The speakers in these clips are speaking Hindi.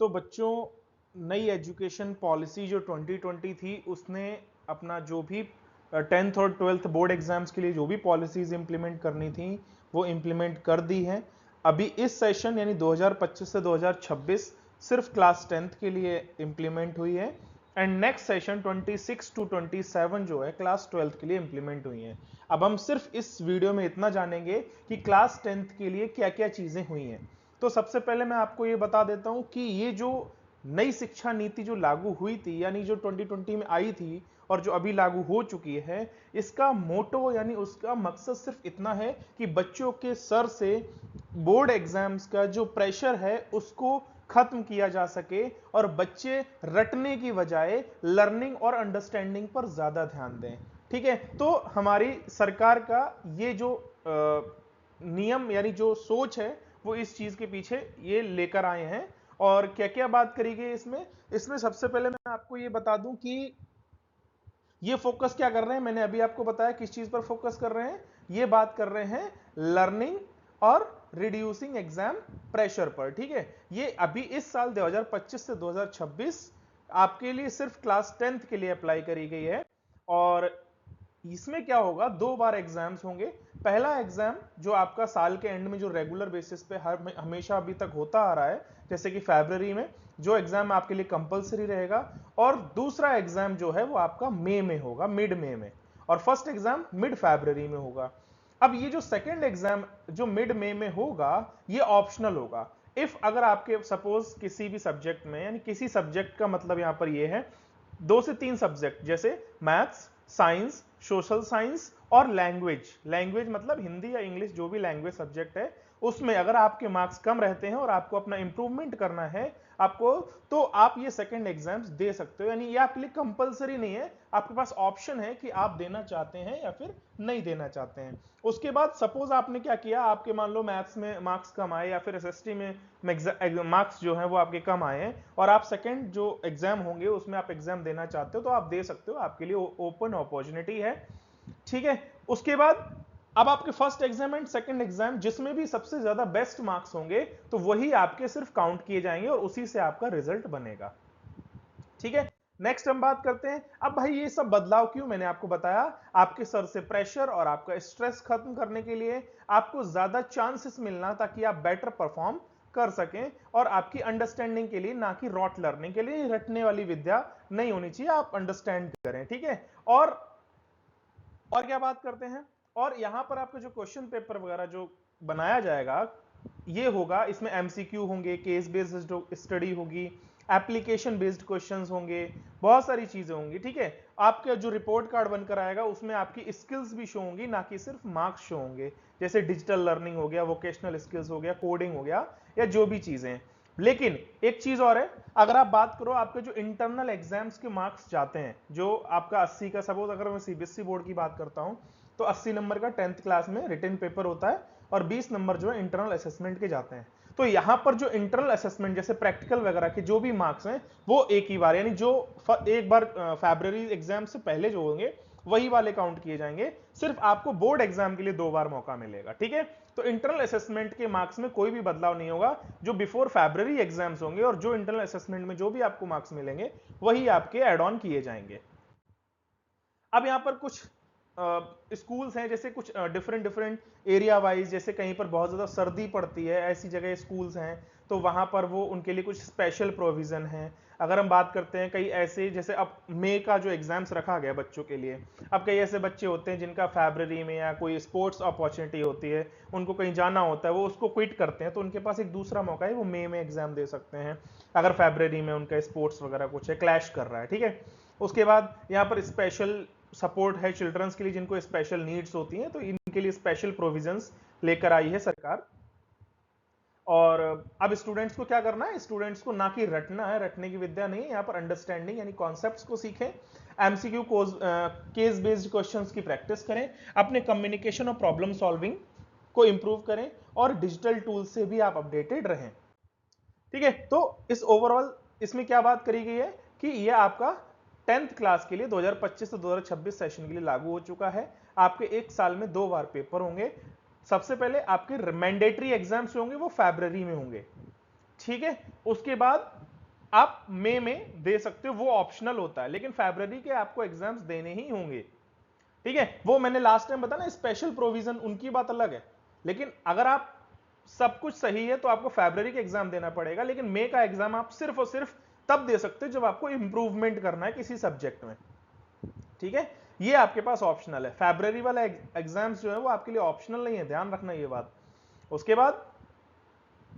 तो बच्चों, नई एजुकेशन पॉलिसी जो 2020 थी उसने अपना जो भी 10th और 12th बोर्ड एग्जाम्स के लिए जो भी पॉलिसीज इंप्लीमेंट करनी थी वो इंप्लीमेंट कर दी है। अभी इस सेशन यानी 2025 से 2026 सिर्फ क्लास 10th के लिए इंप्लीमेंट हुई है एंड नेक्स्ट सेशन 26 टू 27 जो है क्लास 12th के लिए इंप्लीमेंट हुई है। अब हम सिर्फ इस वीडियो में इतना जानेंगे कि क्लास 10th के लिए क्या क्या चीजें हुई हैं। तो सबसे पहले मैं आपको ये बता देता हूं कि ये जो नई शिक्षा नीति जो लागू हुई थी यानी जो 2020 में आई थी और जो अभी लागू हो चुकी है, इसका मोटो यानी उसका मकसद सिर्फ इतना है कि बच्चों के सर से बोर्ड एग्जाम्स का जो प्रेशर है उसको खत्म किया जा सके और बच्चे रटने की बजाय लर्निंग और अंडरस्टैंडिंग पर ज्यादा ध्यान दें। ठीक है, तो हमारी सरकार का ये जो नियम यानी जो सोच है वो इस चीज के पीछे ये लेकर आए हैं। और क्या क्या बात करी गई इसमें, इसमें सबसे पहले मैं आपको ये बता दूं कि ये फोकस क्या कर रहे हैं, मैंने अभी आपको बताया किस चीज पर फोकस कर रहे हैं, ये बात कर रहे हैं लर्निंग और रिड्यूसिंग एग्जाम प्रेशर पर। ठीक है, ये अभी इस साल 2025 से 2026 आपके लिए सिर्फ क्लास 10th के लिए अप्लाई करी गई है। और इसमें क्या होगा, 2 बार एग्जाम्स होंगे। पहला एग्जाम जो आपका साल के एंड में जो रेगुलर बेसिस पे हर हमेशा अभी तक होता आ रहा है, जैसे कि फरवरी में जो एग्जाम आपके लिए कंपलसरी रहेगा, और दूसरा एग्जाम जो है वो आपका मई में होगा, मिड मई में, और फर्स्ट एग्जाम मिड फरवरी में होगा। अब ये जो सेकंड एग्जाम जो मिड मई में होगा ये ऑप्शनल होगा। इफ अगर आपके सपोज किसी भी सब्जेक्ट में, यानी किसी सब्जेक्ट का मतलब यहां पर ये है 2 से 3 सब्जेक्ट जैसे मैथ्स, साइंस, सोशल साइंस और लैंग्वेज, लैंग्वेज मतलब हिंदी या इंग्लिश जो भी लैंग्वेज सब्जेक्ट है, उसमें अगर आपके मार्क्स कम रहते हैं और आपको अपना इंप्रूवमेंट करना है आपको, तो आप ये सेकंड एग्जाम्स दे सकते हो। यानी ये आपके लिए कंपलसरी नहीं है, आपके पास ऑप्शन है कि आप देना चाहते हैं या फिर नहीं देना चाहते हैं। उसके बाद सपोज आपने क्या किया, आपके मान लो मैथ्स में मार्क्स कम आए या फिर एसएसटी में मार्क्स जो है वो आपके कम आए हैं और आप सेकंड जो एग्जाम होंगे उसमें आप एग्जाम देना चाहते हो, तो आप दे सकते हो, आपके लिए ओपन अपॉर्चुनिटी है। ठीक है, उसके बाद अब आपके first exam and second exam जिसमें भी सबसे ज्यादा बेस्ट मार्क्स होंगे तो वही आपके सिर्फ काउंट किए जाएंगे और उसी से आपका रिजल्ट बनेगा। ठीक है, नेक्स्ट हम बात करते हैं, अब भाई ये सब बदलाव क्यों, मैंने आपको बताया आपके सर से प्रेशर और आपका स्ट्रेस खत्म करने के लिए, आपको ज्यादा चांसेस मिलना ताकि आप बेटर परफॉर्म कर सकें, और आपकी अंडरस्टैंडिंग के लिए, ना कि रॉट लर्निंग के लिए। रटने वाली विद्या नहीं होनी चाहिए, आप अंडरस्टैंड करें। ठीक है, और क्या बात करते हैं, और यहां पर आपका जो क्वेश्चन पेपर वगैरह जो बनाया जाएगा ये होगा, इसमें एमसीक्यू होंगे, केस बेस्ड स्टडी होगी, एप्लीकेशन बेस्ड क्वेश्चंस होंगे, बहुत सारी चीजें होंगी। ठीक है, आपका जो रिपोर्ट कार्ड बनकर आएगा उसमें आपकी स्किल्स भी शो होंगी, ना कि सिर्फ मार्क्स शो होंगे, जैसे डिजिटल लर्निंग हो गया, वोकेशनल स्किल्स हो गया, कोडिंग हो गया, या जो भी चीजें। लेकिन एक चीज और है, अगर आप बात करो आपके जो इंटरनल एग्जाम्स के मार्क्स जाते हैं, जो आपका 80 का, सपोज अगर मैं सीबीएसई बोर्ड की बात करता हूं तो 80 नंबर का 10th क्लास में रिटन पेपर होता है और 20 नंबर जो है इंटरनल असेसमेंट के जाते हैं। तो यहां पर जो इंटरनल असेसमेंट जैसे प्रैक्टिकल वगैरह के जो भी मार्क्स हैं वो एक ही बार, यानी जो एक बार फरवरी एग्जाम से पहले जो होंगे वही वाले काउंट किए जाएंगे, सिर्फ आपको बोर्ड एग्जाम के लिए 2 बार मौका मिलेगा। ठीक है, तो इंटरनल असेसमेंट के मार्क्स में कोई भी बदलाव नहीं होगा, जो बिफोर फरवरी एग्जाम्स होंगे और जो इंटरनल असेसमेंट में जो भी आपको मार्क्स मिलेंगे वही आपके एड ऑन किए जाएंगे। अब यहां पर कुछ स्कूल्स हैं, जैसे कुछ डिफरेंट डिफरेंट एरिया वाइज, जैसे कहीं पर बहुत ज्यादा सर्दी पड़ती है ऐसी जगह स्कूल्स हैं, तो वहां पर वो उनके लिए कुछ स्पेशल प्रोविजन है। अगर हम बात करते हैं कई ऐसे, जैसे अब मई का जो एग्जाम्स रखा गया बच्चों के लिए, अब कई ऐसे बच्चे होते हैं जिनका फरवरी में या कोई स्पोर्ट्स अपॉर्चुनिटी होती है, उनको कहीं जाना होता है, वो उसको क्विट करते हैं, तो उनके पास एक दूसरा मौका है, वो मई में एग्जाम दे सकते हैं अगर फरवरी में उनका स्पोर्ट्स वगैरह कुछ है, क्लैश कर रहा है। ठीक है, उसके बाद यहाँ पर स्पेशल सपोर्ट है चिल्ड्रंस के लिए जिनको स्पेशल नीड्स होती हैं, तो इनके लिए स्पेशल प्रोविजंस लेकर आई है सरकार। और अब स्टूडेंट्स को क्या करना है, स्टूडेंट्स को ना कि रटना है, रटने की विद्या नहीं है, यहाँ पर अंडरस्टैंडिंग यानी कॉन्सेप्ट्स को सीखें, एमसीक्यू केस बेस्ड क्वेश्चंस की प्रैक्टिस करें, अपने कम्युनिकेशन और प्रॉब्लम सॉल्विंग को इंप्रूव करें, और डिजिटल टूल्स से भी आप अपडेटेड रहें। ठीक है, तो इस ओवरऑल इसमें क्या बात करी गई है कि ये आपका 10th क्लास के लिए 2025 से 2026 सेशन के लिए लागू हो चुका है। आपके एक साल में 2 बार पेपर होंगे। सबसे पहले आपके मैंडेटरी एग्जाम्स होंगे वो फरवरी में होंगे। ठीक है, उसके बाद आप मई में दे सकते हो, वो ऑप्शनल होता है, लेकिन फरवरी के आपको एग्जाम्स देने ही होंगे। ठीक है, वो मैंने लास्ट टाइम बताया ना, स्पेशल प्रोविजन उनकी बात अलग है, लेकिन अगर आप सब कुछ सही है तो आपको फरवरी का एग्जाम देना पड़ेगा, लेकिन मई का एग्जाम आप सिर्फ और सिर्फ तब दे सकते हो जब आपको इंप्रूवमेंट करना है किसी सब्जेक्ट में। ठीक है, ये आपके पास ऑप्शनल है। फरवरी वाला एग्जाम्स जो है वो आपके लिए ऑप्शनल नहीं है, ध्यान रखना ये बात। उसके बाद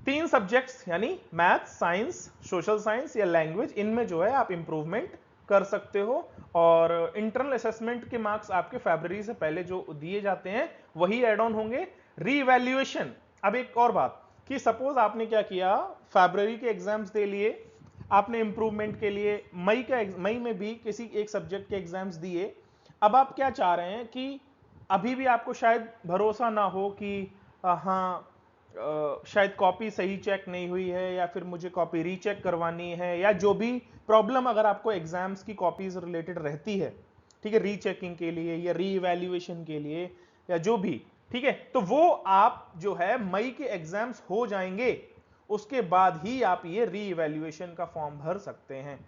3 सब्जेक्ट्स यानी मैथ्स, साइंस, सोशल साइंस या लैंग्वेज, इनमें जो है आप इंप्रूवमेंट कर सकते हो, और इंटरनल असेसमेंट के मार्क्स आपके फरवरी से पहले जो दिए जाते हैं वही एड ऑन होंगे। रीवैल्यूएशन, अब एक और बात कि सपोज आपने क्या किया, फरवरी के एग्जाम्स दे लिए, आपने इंप्रूवमेंट के लिए मई में भी किसी एक सब्जेक्ट के एग्जाम्स दिए, अब आप क्या चाह रहे हैं कि अभी भी आपको शायद भरोसा ना हो कि हाँ शायद कॉपी सही चेक नहीं हुई है, या फिर मुझे कॉपी रीचेक करवानी है, या जो भी प्रॉब्लम अगर आपको एग्जाम्स की कॉपीज रिलेटेड रहती है, ठीक है, रीचेकिंग के लिए या रीइवैल्यूएशन के लिए या जो भी, ठीक है, तो वो आप जो है मई के एग्जाम्स हो जाएंगे, उसके बाद ही आप ये रीइवैल्यूएशन का फॉर्म भर सकते हैं।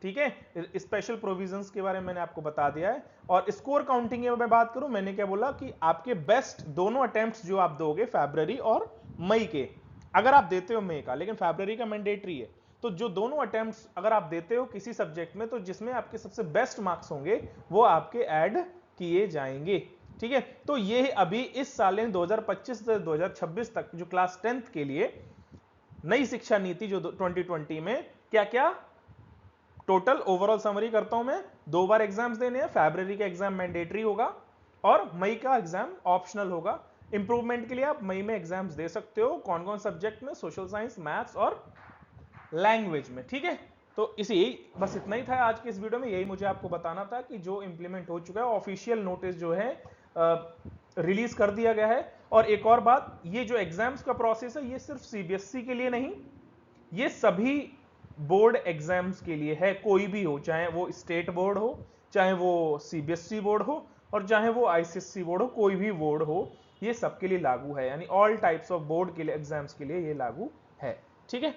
ठीक है, स्पेशल प्रोविजंस के बारे में मैंने आपको बता दिया है। और स्कोर काउंटिंग में मैं बात करूं, मैंने क्या बोला कि आपके बेस्ट दोनों अटेम्प्ट्स जो आप दोगे फरवरी और मई के, अगर आप देते हो मई का, लेकिन फरवरी का मैंडेटरी है, तो जो दोनों अटेम्प्ट्स अगर आप देते हो किसी सब्जेक्ट में, तो जिसमें आपके सबसे बेस्ट मार्क्स होंगे वो आपके ऐड किए जाएंगे। ठीक है, तो ये अभी इस साल 2025 से 2026 तक जो क्लास 10th के लिए नई शिक्षा नीति जो 2020 में क्या क्या टोटल ओवरऑल समरी करता हूं मैं। 2 बार एग्जाम्स देने हैं, फरवरी का एग्जाम मैंडेटरी होगा और मई का एग्जाम ऑप्शनल होगा। इंप्रूवमेंट के लिए आप मई में एग्जाम्स दे सकते हो, कौन कौन सब्जेक्ट में, सोशल साइंस, मैथ्स और लैंग्वेज में। ठीक है, तो बस इतना ही था आज के इस वीडियो में, यही मुझे आपको बताना था कि जो इंप्लीमेंट हो चुका है, ऑफिशियल नोटिस जो है रिलीज कर दिया गया है। और एक और बात, ये जो एग्जाम्स का प्रोसेस है ये सिर्फ सीबीएसई के लिए नहीं, ये सभी बोर्ड एग्जाम्स के लिए है, कोई भी हो, चाहे वो स्टेट बोर्ड हो, चाहे वो सीबीएसई बोर्ड हो, और चाहे वो आईसीएसई बोर्ड हो, कोई भी बोर्ड हो, ये सबके लिए लागू है, यानी ऑल टाइप्स ऑफ बोर्ड के लिए एग्जाम्स के लिए ये लागू है। ठीक है।